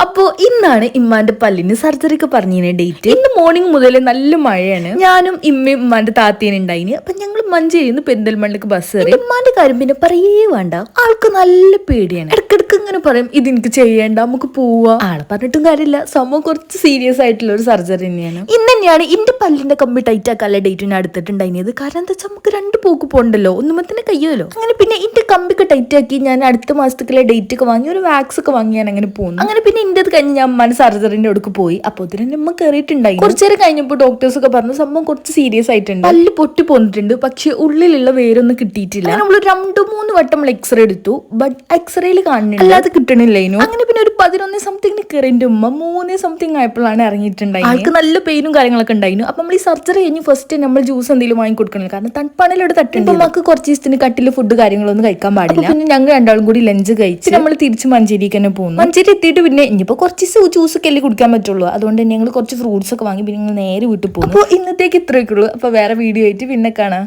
അപ്പോ ഇന്നാണ് ഇമ്മാന്റെ പല്ലിന് സർജറി ഒക്കെ പറഞ്ഞതിന് ഡേറ്റ്. ഇന്ന് മോർണിംഗ് മുതൽ നല്ല മഴയാണ്. ഞാനും ഇമ്മയും ഇമ്മാന്റെ താത്തേനും ഉണ്ടായിന്. അപ്പൊ ഞങ്ങൾ മഞ്ചേരിന്ന് പെരിന്തൽമണ്ണക്ക് ബസ് കയറി. ഇമ്മാന്റെ കാര്യം പിന്നെ പറയേ വേണ്ട, ആൾക്ക് നല്ല പേടിയാണ്. ഇടക്കിടക്ക് ഇങ്ങനെ പറയും ഇതെനിക്ക് ചെയ്യേണ്ട, നമുക്ക് പോവാ. ആളെ പറഞ്ഞിട്ടും കാര്യമില്ല, സംഭവം കുറച്ച് സീരിയസ് ആയിട്ടുള്ള ഒരു സർജറി തന്നെയാണ്. ഇന്ന് തന്നെയാണ് ഇന്റെ പല്ലിന്റെ കമ്പി ടൈറ്റ് ആക്കാനുള്ള ഡേറ്റിന് അടുത്തിട്ടുണ്ടായിരുന്നത്. കാരണം എന്താ വെച്ചാൽ നമുക്ക് 2 പോക്ക് പോകണ്ടല്ലോ, ഒന്നുമത്തിന് കഴിയുമല്ലോ. അങ്ങനെ പിന്നെ ഇന്റെ കമ്പിക്ക് ടൈറ്റ് ആക്കി ഞാൻ അടുത്ത മാസത്തേക്കുള്ള ഡേറ്റ് ഒക്കെ വാങ്ങി, ഒരു വാക്സ് ഒക്കെ വാങ്ങി ഞാൻ അങ്ങനെ പോകുന്നു. അങ്ങനെ പിന്നെ ഇന്റെ കഴിഞ്ഞ് ഞാൻ അമ്മ സർജറിന്റെ അടുക്ക് പോയി. അപ്പൊ ഇതിന് അമ്മ കയറിയിട്ടുണ്ടായി. കുറച്ചു നേരം കഴിഞ്ഞപ്പോൾ ഡോക്ടേഴ്സ് ഒക്കെ പറഞ്ഞു സംഭവം കുറച്ച് സീരിയസ് ആയിട്ടുണ്ട്, പല്ല് പൊട്ടി പോന്നിട്ടുണ്ട്, പക്ഷെ ഉള്ളിലുള്ള വേരൊന്നും കിട്ടിയിട്ടില്ല. നമ്മൾ 2-3 വട്ടം എക്സ്റേ എടുത്തു, ബട്ട് എക്സ്റേയിൽ കാണുന്നില്ല, അല്ലാതെ കിട്ടണില്ലേനു. അങ്ങനെ പിന്നെ ഒരു 11 സംതിങ്ങിന് കയറിന്റെ ഉമ്മ 3 സംതിങ് ആയപ്പോഴാണ് ഇറങ്ങിയിട്ടുണ്ടായി. ആൾക്ക് നല്ല പെയിനും കാര്യങ്ങളൊക്കെ ഉണ്ടായിരുന്നു. അപ്പൊ നമ്മൾ ഈ സർജറി കഴിഞ്ഞ് ഫസ്റ്റ് നമ്മൾ ജ്യൂസ് എന്തെങ്കിലും വാങ്ങി കൊടുക്കണം, കാരണം തണുപ്പാണെങ്കിലും തട്ടുണ്ട്. നമുക്ക് കുറച്ച് ദിവസത്തിന് കട്ടില് ഫുഡ് കാര്യങ്ങളൊന്നും കഴിക്കാൻ പാടില്ല. പിന്നെ ഞങ്ങൾ രണ്ടാളും കൂടി ലഞ്ച് കഴിച്ച് നമ്മൾ തിരിച്ച് മഞ്ചേരിക്ക് തന്നെ പോകുന്നു. മഞ്ചേരി എത്തിയിട്ട് പിന്നെ ഇനിയിപ്പോ കുറച്ച് ജ്യൂസ് ഒക്കെ അല്ലേ കുടിക്കാൻ പറ്റുള്ളൂ, അതുകൊണ്ട് തന്നെ ഞങ്ങൾ കുറച്ച് ഫ്രൂട്ട്സ് ഒക്കെ വാങ്ങി പിന്നെ നേരെ വീട്ടിൽ പോകും. അപ്പോൾ ഇന്നത്തേക്ക് ഇത്രയൊക്കെ ഉള്ളൂ. അപ്പൊ വേറെ വീഡിയോ ആയിട്ട് പിന്നെ കാണാം.